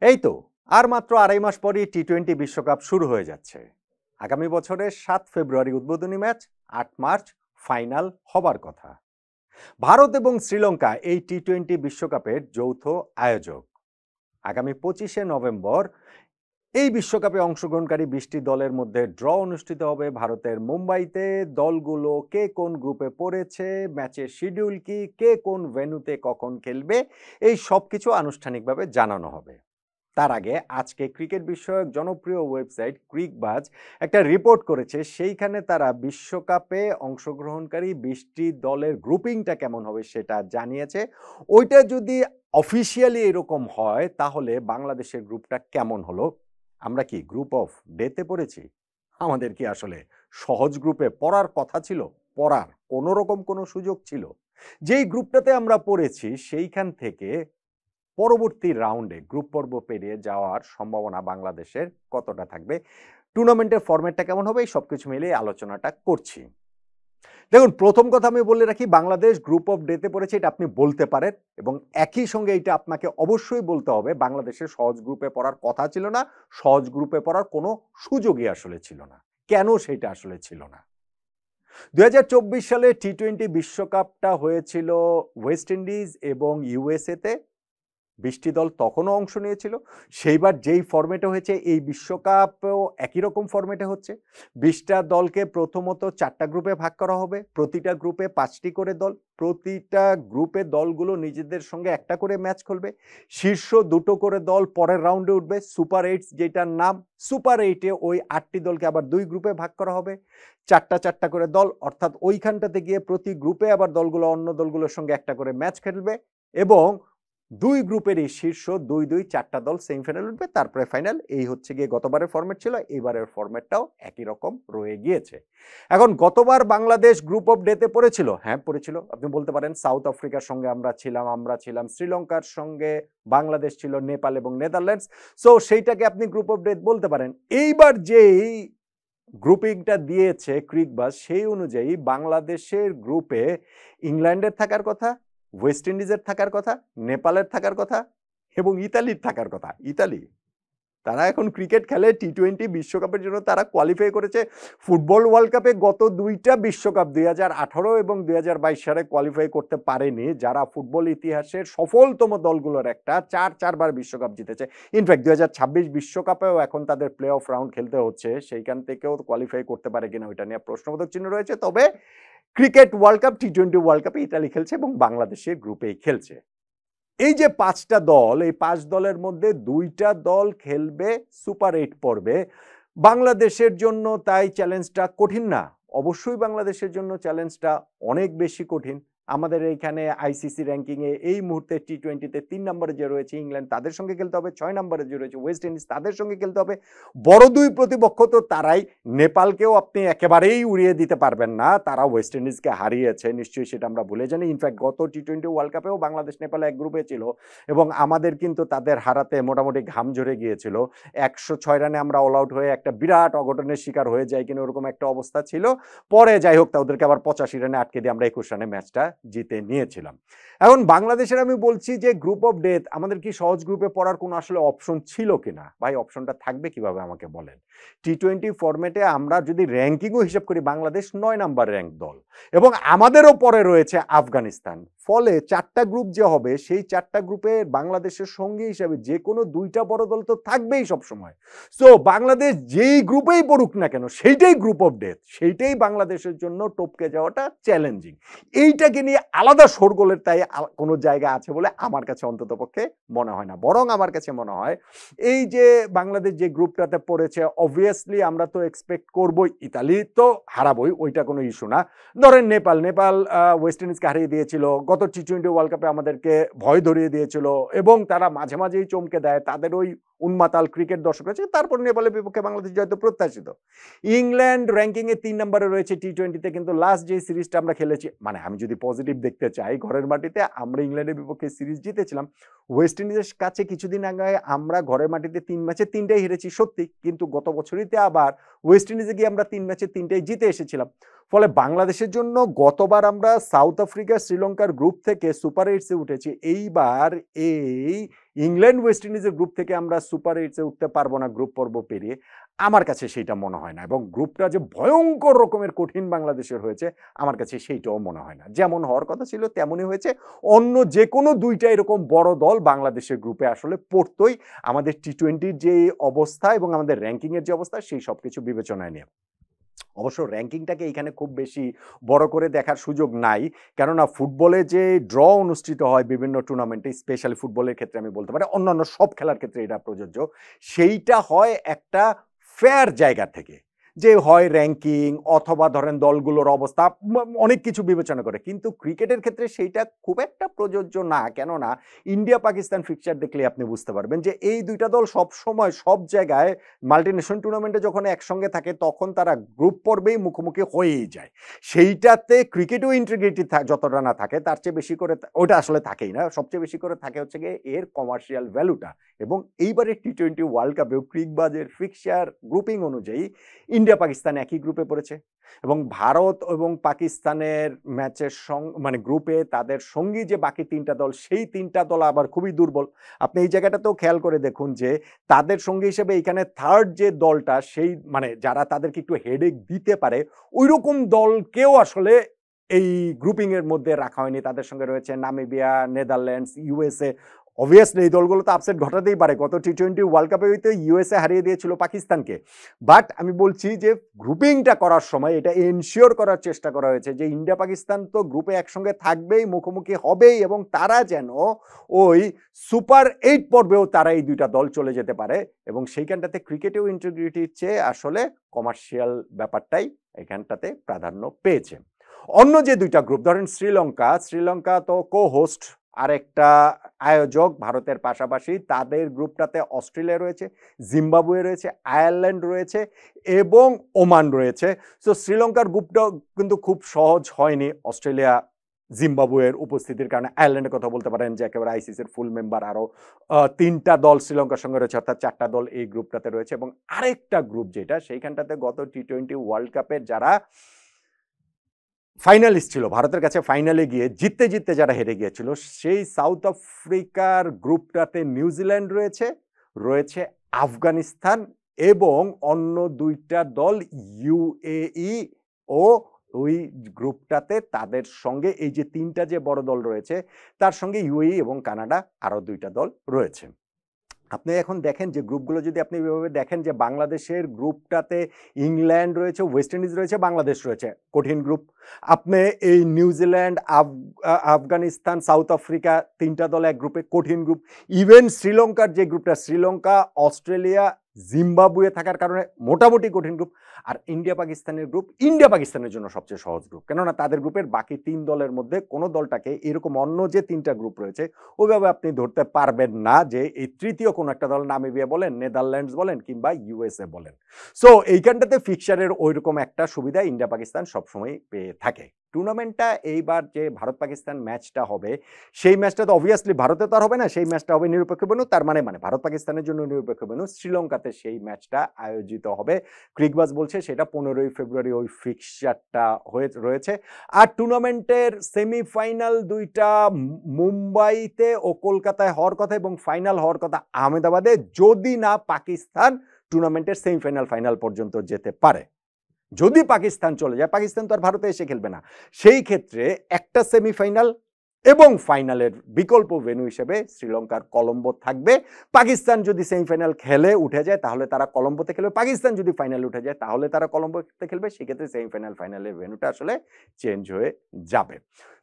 এই তো আর মাত্র আড়াই মাস পরই টি-20 বিশ্বকাপ শুরু হয়ে যাচ্ছে। আগামী বছরের 7 ফেব্রুয়ারি উদ্বোধনী ম্যাচ, 8 মার্চ ফাইনাল হবার কথা। ভারত এবং শ্রীলঙ্কা এই টি-20 বিশ্বকাপের যৌথ আয়োজক। আগামী 25শে নভেম্বর এই বিশ্বকাপে অংশগ্রহণকারী 20টি দলের মধ্যে ড্র অনুষ্ঠিত হবে ভারতের মুম্বাইতে। দলগুলো কে কোন গ্রুপে পড়েছে, ম্যাচের শিডিউল কি, কে কোন ভেন্যুতে কখন খেলবে, এই সবকিছু আনুষ্ঠানিকভাবে জানানো হবে। তার আগে আজকে ক্রিকেট বিষয়ক জনপ্রিয় ওয়েবসাইট ক্রিকবাজ একটা রিপোর্ট করেছে, সেইখানে তারা বিশ্বকাপে অংশগ্রহণকারী 20টি দলের গ্রুপিংটা কেমন হবে সেটা জানিয়েছে। ওইটা যদি অফিসিয়ালি এরকম হয় তাহলে বাংলাদেশের গ্রুপটা কেমন হলো? আমরা কি গ্রুপ অফ ডেতে পড়েছি? আমাদের কি আসলে সহজ গ্রুপে পড়ার কথা ছিল? পড়ার কোনো রকম কোনো সুযোগ ছিল? যেই গ্রুপটাতে আমরা পড়েছি সেইখান থেকে পরবর্তী রাউন্ডে গ্রুপ পর্ব পেরিয়ে যাওয়ার সম্ভাবনা বাংলাদেশের কতটা থাকবে, টুর্নামেন্টের ফরম্যাটটা কেমন হবে, এই সবকিছু মিলিয়ে আলোচনাটা করছি। দেখুন, প্রথম কথা আমি বলে রাখি, বাংলাদেশ গ্রুপ অফ ডেতে পড়েছে এটা আপনি বলতে পারেন, এবং একই সঙ্গে এটা আপনাকে অবশ্যই বলতে হবে বাংলাদেশের সহজ গ্রুপে পড়ার কথা ছিল না, সহজ গ্রুপে পড়ার কোনো সুযোগই আসলে ছিল না। কেন সেটা আসলে ছিল না? 2024 সালে টি-20 বিশ্বকাপটা হয়েছিল ওয়েস্ট ইন্ডিজ এবং ইউএসএতে। 20টি দল তখনও অংশ নিয়েছিল। সেইবার যেই ফরম্যাটে হয়েছে এই বিশ্বকাপেও একই রকম ফরম্যাটে হচ্ছে। 20টা দলকে প্রথমত 4টা গ্রুপে ভাগ করা হবে। প্রতিটা গ্রুপে 5টি করে দল। প্রতিটা গ্রুপে দলগুলো নিজেদের সঙ্গে একটা করে ম্যাচ খেলবে। শীর্ষ 2টো করে দল পরের রাউন্ডে উঠবে। সুপার 8 যেটার নাম, সুপার 8-এ ওই 8টি দলকে আবার 2 গ্রুপে ভাগ করা হবে। 4টা করে দল, অর্থাৎ ওইখানটাতে গিয়ে প্রতি গ্রুপে আবার দলগুলো অন্য দলগুলোর সঙ্গে একটা করে ম্যাচ খেলবে, এবং 2 গ্রুপেরই শীর্ষ 2 4টা দল সেমিফাইনাল উঠবে, তারপরে ফাইনাল। এই হচ্ছে গিয়ে গতবারের ফরম্যাট ছিল, এবারের ফরম্যাটটাও একই রকম রয়ে গিয়েছে। এখন গতবার বাংলাদেশ গ্রুপ অফ ডেতে পড়েছিল, হ্যাঁ পড়েছিল। আপনি বলতে পারেন সাউথ আফ্রিকার সঙ্গে আমরা ছিলাম, শ্রীলঙ্কার সঙ্গে বাংলাদেশ ছিল, নেপাল এবং নেদারল্যান্ডস। সো সেইটাকে আপনি গ্রুপ অফ ডেথ বলতে পারেন। এইবার যেই গ্রুপিংটা দিয়েছে ক্রিকবাস, সেই অনুযায়ী বাংলাদেশের গ্রুপে ইংল্যান্ডের থাকার কথা, ওয়েস্ট ইন্ডিজের থাকার কথা, নেপালের থাকার কথা এবং ইতালির থাকার কথা। ইতালি, তারা এখন ক্রিকেট খেলে, টি-20 বিশ্বকাপের জন্য তারা কোয়ালিফাই করেছে। ফুটবল ওয়ার্ল্ড কাপে গত 2টা বিশ্বকাপ 2018 এবং 2022 সালে কোয়ালিফাই করতে পারেনি, যারা ফুটবল ইতিহাসের সফলতম দলগুলোর একটা, 4বার বিশ্বকাপ জিতেছে। ইনফ্যাক্ট 2026 বিশ্বকাপেও এখন তাদের প্লে অফ রাউন্ড খেলতে হচ্ছে, সেইখান থেকেও কোয়ালিফাই করতে পারে কিনা ওইটা নিয়ে প্রশ্নবোধক চিহ্ন রয়েছে। তবে ক্রিকেট ওয়ার্ল্ড কাপ, টি-20 ওয়ার্ল্ড কাপে ইতালি খেলছে এবং বাংলাদেশের গ্রুপেই খেলছে। এই যে 5টা দল, এই 5 দলের মধ্যে 2টা দল খেলবে সুপার 8 পর্বে। বাংলাদেশের জন্য তাই চ্যালেঞ্জটা কঠিন না? অবশ্যই বাংলাদেশের জন্য চ্যালেঞ্জটা অনেক বেশি কঠিন। আমাদের এইখানে আইসিসি র্যাঙ্কিংয়ে এই মুহূর্তে টি-20-তে 3 নম্বরে যে রয়েছে ইংল্যান্ড, তাদের সঙ্গে খেলতে হবে। 6 নম্বরে যে রয়েছে ওয়েস্ট ইন্ডিজ, তাদের সঙ্গে খেলতে হবে। বড় 2 প্রতিপক্ষ তো তারাই। নেপালকেও আপনি একেবারেই উড়িয়ে দিতে পারবেন না, তারা ওয়েস্ট ইন্ডিজকে হারিয়েছে, নিশ্চয়ই সেটা আমরা ভুলে জানি। ইনফ্যাক্ট গত টি-20 ওয়ার্ল্ড কাপেও বাংলাদেশ নেপাল এক গ্রুপে ছিল, এবং আমাদের কিন্তু তাদের হারাতে মোটামুটি ঘাম ঝরে গিয়েছিল। 106 রানে আমরা অল আউট হয়ে একটা বিরাট অঘটনের শিকার হয়ে যাই কিনা ওরকম একটা অবস্থা ছিল। পরে যাই হোক, ওদেরকে আবার 85 রানে আটকে দিয়ে আমরা 21 রানে ম্যাচটা জিতে নিয়েছিলাম। এখন বাংলাদেশের আমি বলছি যে গ্রুপ অফ ডেথ, আমাদের কি সহজ গ্রুপে পড়ার কোনো আসলে অপশন ছিল কিনা? ভাই, অপশনটা থাকবে কিভাবে আমাকে বলেন? টি-20 ফরম্যাটে আমরা যদি র্যাঙ্কিংও হিসাব করি, বাংলাদেশ 9 নাম্বার র্যাঙ্ক দল, এবং আমাদেরও পরে রয়েছে আফগানিস্তান। ফলে 4টা গ্রুপ যে হবে, সেই 4টা গ্রুপে বাংলাদেশের সঙ্গী হিসাবে যে কোনো 2টা বড় দল তো থাকবেই সবসময়। সো বাংলাদেশ যেই গ্রুপেই পড়ুক না কেন, সেইটাই গ্রুপ অফ ডেথ, সেইটাই বাংলাদেশের জন্য টপকে যাওয়াটা চ্যালেঞ্জিং। এইটাকে নিয়ে আলাদা শোরগোলের তাই কোনো জায়গা আছে বলে আমার কাছে অন্ততপক্ষে মনে হয় না। বরং আমার কাছে মনে হয় এই যে বাংলাদেশ যে গ্রুপটাতে পড়েছে, অবভিয়াসলি আমরা তো এক্সপেক্ট করবই ইতালি তো হারাবই, ওইটা কোনো ইস্যু না। ধরেন নেপাল ওয়েস্ট ইন্ডিজকে হারিয়ে দিয়েছিল, গত টি-20 ওয়ার্ল্ড কাপে আমাদেরকে ভয় ধরিয়ে দিয়েছিল, এবং তারা মাঝে মাঝেই চমকে দেয়, তাদের ওই উন্মাতাল ক্রিকেট দর্শক আছে। তারপর নেপালের বিপক্ষে বাংলাদেশ জয়তো প্রত্যাশিত। ইংল্যান্ড র্যাঙ্কিংয়ে 3 নম্বরে রয়েছে টি-20-তে, কিন্তু লাস্ট যে সিরিজটা আমরা খেলেছি, মানে আমি যদি পজিটিভ দেখতে চাই, ঘরের মাটিতে আমরা ইংল্যান্ডের বিপক্ষে সিরিজ জিতেছিলাম। ওয়েস্ট ইন্ডিজের কাছে কিছুদিন আগে আমরা ঘরের মাটিতে 3 ম্যাচে 3টাই হেরেছি সত্যি, কিন্তু গত বছরইতে আবার ওয়েস্ট ইন্ডিজে গিয়ে আমরা 3 ম্যাচে 3টাই জিতে এসেছিলাম। ফলে বাংলাদেশের জন্য গতবার আমরা সাউথ আফ্রিকা শ্রীলঙ্কার গ্রুপ থেকে সুপার এইটসে উঠেছি, এইবার এই ইংল্যান্ড ওয়েস্ট ইন্ডিজের গ্রুপ থেকে আমরা সুপার এইটসে উঠতে পারবো না গ্রুপ পর্ব পেরিয়ে, আমার কাছে সেইটা মনে হয় না। এবং গ্রুপটা যে ভয়ঙ্কর রকমের কঠিন বাংলাদেশের হয়েছে আমার কাছে সেইটাও মনে হয় না। যেমন হওয়ার কথা ছিল তেমনই হয়েছে। অন্য যে কোনো দুইটা এরকম বড় দল বাংলাদেশের গ্রুপে আসলে পড়তোই, আমাদের টি-20 যে অবস্থা এবং আমাদের র্যাঙ্কিংয়ের যে অবস্থা সেই সব কিছু বিবেচনায় নিয়ে। অবশ্য র্যাঙ্কিংটাকে এখানে খুব বেশি বড় করে দেখার সুযোগ নাই, কেননা ফুটবলে যে ড্র অনুষ্ঠিত হয় বিভিন্ন টুর্নামেন্টে, স্পেশালি ফুটবলের ক্ষেত্রে আমি বলতে পারি, অন্যান্য সব খেলার ক্ষেত্রে এটা প্রযোজ্য, সেইটা হয় একটা ফেয়ার জায়গা থেকে, যে হয় র্যাঙ্কিং অথবা ধরেন দলগুলোর অবস্থা অনেক কিছু বিবেচনা করে। কিন্তু ক্রিকেটের ক্ষেত্রে সেইটা খুব একটা প্রযোজ্য না, কেননা ইন্ডিয়া পাকিস্তান ফিক্সচার দেখলে আপনি বুঝতে পারবেন যে এই দুইটা দল সব সময় সব জায়গায় মাল্টিনেশনাল টুর্নামেন্টে যখন একসঙ্গে থাকে তখন তারা গ্রুপ পর্বেই মুখোমুখি হয়েই যায়। সেইটাতে ক্রিকেটও ইন্টিগ্রিটি যতটা না থাকে তার চেয়ে বেশি করে, ওটা আসলে থাকেই না, সবচেয়ে বেশি করে থাকে হচ্ছে গিয়ে এর কমার্শিয়াল ভ্যালুটা। এবং এইবারে টি-20 ওয়ার্ল্ড কাপেও ক্রিকবাজের ফিক্সচার গ্রুপিং অনুযায়ী ইন্ডিয়া পাকিস্তান একই গ্রুপে পড়েছে, এবং ভারত এবং পাকিস্তানের ম্যাচের মানে গ্রুপে তাদের সঙ্গী যে বাকি তিনটা দল, সেই তিনটা দল আবার খুবই দুর্বল। আপনি এই জায়গাটাতেও খেয়াল করে দেখুন যে তাদের সঙ্গী হিসেবে এখানে থার্ড যে দলটা, সেই মানে যারা তাদেরকে একটু হেডেক দিতে পারে ওই রকম দলকেও আসলে এই গ্রুপিং এর মধ্যে রাখা হয়নি। তাদের সঙ্গে রয়েছে নামিবিয়া, নেদারল্যান্ডস, ইউএসএ। অবভিয়াসলি এই দলগুলো তো আপসেট ঘটাতেই পারে, গত টি-20 ওয়ার্ল্ড কাপে হয়তো ইউএসএ হারিয়ে দিয়েছিল পাকিস্তানকে। বাট আমি বলছি যে গ্রুপিংটা করার সময় এটা এনশিওর করার চেষ্টা করা হয়েছে যে ইন্ডিয়া পাকিস্তান তো গ্রুপে একসঙ্গে থাকবেই, মুখোমুখি হবেই, এবং তারা যেন ওই সুপার 8 পর্বেও তারা এই দুইটা দল চলে যেতে পারে। এবং সেইখানটাতে ক্রিকেটেও ইন্টিগ্রিটির চেয়ে আসলে কমার্শিয়াল ব্যাপারটাই এখানটাতে প্রাধান্য পেয়েছে। অন্য যে দুইটা গ্রুপ ধরেন শ্রীলঙ্কা তো কো হোস্ট আরেকটা আয়োজক ভারতের পাশাপাশি, তাদের গ্রুপটাতে অস্ট্রেলিয়া রয়েছে, জিম্বাবুয়ে রয়েছে, আয়ারল্যান্ড রয়েছে এবং ওমান রয়েছে। সো শ্রীলঙ্কার গ্রুপটা কিন্তু খুব সহজ হয়নি অস্ট্রেলিয়া জিম্বাবুয়ের উপস্থিতির কারণে। আয়ারল্যান্ডের কথা বলতে পারেন যে একেবারে আইসিসির ফুল মেম্বার আরো তিনটা দল শ্রীলঙ্কার সঙ্গে রয়েছে, অর্থাৎ চারটা দল এই গ্রুপটাতে রয়েছে। এবং আরেকটা গ্রুপ যেটা, সেইখানটাতে গত টি-20 ওয়ার্ল্ড কাপের যারা ফাইনালিস্ট ছিল, ভারতের কাছে ফাইনালে গিয়ে জিততে জিততে যারা হেরে গিয়েছিল, সেই সাউথ আফ্রিকার গ্রুপটাতে নিউজিল্যান্ড রয়েছে আফগানিস্তান এবং অন্য দুইটা দল ইউএই। ও ওই গ্রুপটাতে তাদের সঙ্গে এই যে তিনটা যে বড় দল রয়েছে তার সঙ্গে ইউএই এবং কানাডা আরো দুইটা দল রয়েছে। আপনি এখন দেখেন যে গ্রুপগুলো যদি আপনি এভাবে দেখেন যে বাংলাদেশের গ্রুপটাতে ইংল্যান্ড রয়েছে, ওয়েস্ট ইন্ডিজ রয়েছে, বাংলাদেশ রয়েছে, কঠিন গ্রুপ। আপনি এই নিউজিল্যান্ড, আফগানিস্তান, সাউথ আফ্রিকা তিনটা দল এক গ্রুপে, কঠিন গ্রুপ। ইভেন শ্রীলঙ্কার যে গ্রুপটা, শ্রীলঙ্কা, অস্ট্রেলিয়া, জিম্বাবুয়ে থাকার কারণে মোটামুটি কঠিন গ্রুপ। আর ইন্ডিয়া পাকিস্তানের গ্রুপ, ইন্ডিয়া পাকিস্তানের জন্য সবচেয়ে সহজ গ্রুপ, কেননা তাদের গ্রুপের বাকি তিন দলের মধ্যে কোনো দলটাকে এরকম অন্য যে তিনটা গ্রুপ রয়েছে ওইভাবে আপনি ধরতে পারবেন না যে এই তৃতীয় কোনো একটা দল, নামিবিয়া বলেন, নেদারল্যান্ডস বলেন কিংবা ইউএসএ বলেন। সো এইখানটাতে ফিক্সারের ওইরকম একটা সুবিধা ইন্ডিয়া পাকিস্তান সবসময় পেয়ে থাকে। টুর্নামেন্টটা এইবার যে ভারত পাকিস্তান ম্যাচটা হবে, সেই ম্যাচটা তো অবভিয়াসলি ভারতে তো আর হবে না, সেই ম্যাচটা হবে নিরপেক্ষ ভেন্যু। তার মানে ভারত পাকিস্তানের জন্য নিরপেক্ষ ভেন্যু, শ্রীলঙ্কাতে সেই ম্যাচটা আয়োজিত হবে। ক্রিকবাজ বলছে সেটা 15 ফেব্রুয়ারি ওই ফিক্সচারটা রয়েছে। আর টুর্নামেন্টের সেমিফাইনাল দুইটা মুম্বাইতে ও কলকাতায় হওয়ার কথা, এবং ফাইনাল হওয়ার কথা আহমেদাবাদে, যদি না পাকিস্তান টুর্নামেন্টের সেমিফাইনাল ফাইনাল পর্যন্ত যেতে পারে। যদি পাকিস্তান চলে যায়, পাকিস্তান তো আর ভারতে এসে খেলবে না, সেই ক্ষেত্রে একটা সেমিফাইনাল এবং ফাইনালের বিকল্প ভেন্যু হিসেবে শ্রীলঙ্কার কলম্বো থাকবে। পাকিস্তান যদি সেমিফাইনাল খেলে উঠে যায় তাহলে তারা কলম্বোতে খেলবে, পাকিস্তান যদি ফাইনাল উঠে যায় তাহলে তারা কলম্বোতে খেলবে। সেক্ষেত্রে সেমিফাইনাল ফাইনালের ভেন্যুটা আসলে চেঞ্জ হয়ে যাবে।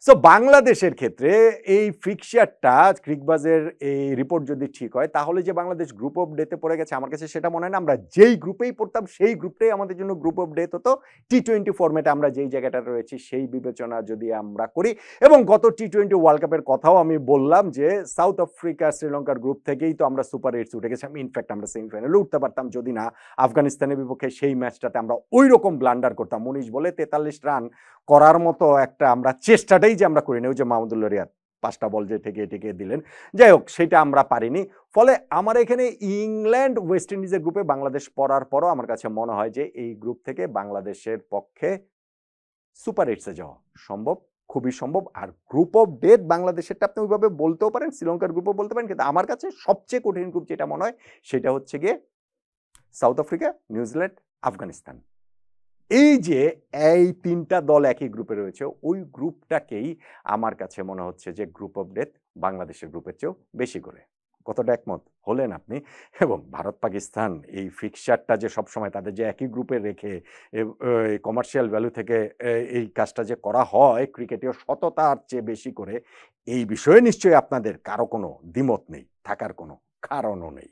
সো বাংলাদেশের ক্ষেত্রে এই ফিক্সচারটা, ক্রিকবাজের এই রিপোর্ট যদি ঠিক হয়, তাহলে যে বাংলাদেশ গ্রুপ অফ ডেতে পড়ে গেছে আমার কাছে সেটা মনে হয় না। আমরা যেই গ্রুপেই পড়তাম সেই গ্রুপটাই আমাদের জন্য গ্রুপ অফ ডেথ হতো। টি-20 ফরম্যাটে আমরা যেই জায়গাটা রয়েছি সেই বিবেচনা যদি আমরা করি, এবং গত টি-20 ওয়ার্ল্ড কাপের কথাও আমি বললাম যে সাউথ আফ্রিকা শ্রীলঙ্কার গ্রুপ থেকেই তো আমরা সুপার এইটস উঠে গেছিলাম। ইনফ্যাক্ট আমরা সেমিফাইনালে উঠতে পারতাম যদি না আফগানিস্তানের বিপক্ষে সেই ম্যাচটাতে আমরা ওই রকম ব্লান্ডার করতাম। 19 বলে 43 রান করার মতো একটা আমরা চেষ্টাটাই যে আমরা করিনি, ওই যে মাহমুদুল্লাহ রিয়াদ 5টা বল যে ঠেকিয়ে দিলেন, যাই হোক সেটা আমরা পারিনি। ফলে আমার এখানে ইংল্যান্ড ওয়েস্ট ইন্ডিজের গ্রুপে বাংলাদেশ পড়ার পরও আমার কাছে মনে হয় যে এই গ্রুপ থেকে বাংলাদেশের পক্ষে সুপার এইটসে যাওয়া সম্ভব, খুবই সম্ভব। আর গ্রুপ অফ ডেথ বাংলাদেশেরটা আপনি ওইভাবে বলতেও পারেন, শ্রীলঙ্কার গ্রুপও বলতে পারেন, কিন্তু আমার কাছে সবচেয়ে কঠিন গ্রুপ যেটা মনে হয় সেটা হচ্ছে গিয়ে সাউথ আফ্রিকা, নিউজিল্যান্ড, আফগানিস্তান। এই যে এই ৩টা দল একই গ্রুপে রয়েছে, ওই গ্রুপটাকেই আমার কাছে মনে হচ্ছে যে গ্রুপ অফ ডেথ বাংলাদেশের গ্রুপের চেয়েও বেশি করে। কতটা একমত হলেন আপনি? এবং ভারত পাকিস্তান এই ফিক্সচারটা যে সবসময় তাদের যে একই গ্রুপে রেখে কমার্শিয়াল ভ্যালু থেকে এই কাজটা যে করা হয় ক্রিকেটীয় সততার চেয়ে বেশি করে, এই বিষয়ে নিশ্চয়ই আপনাদের কারো কোনো দ্বিমত নেই, থাকার কোনো কারণও নেই।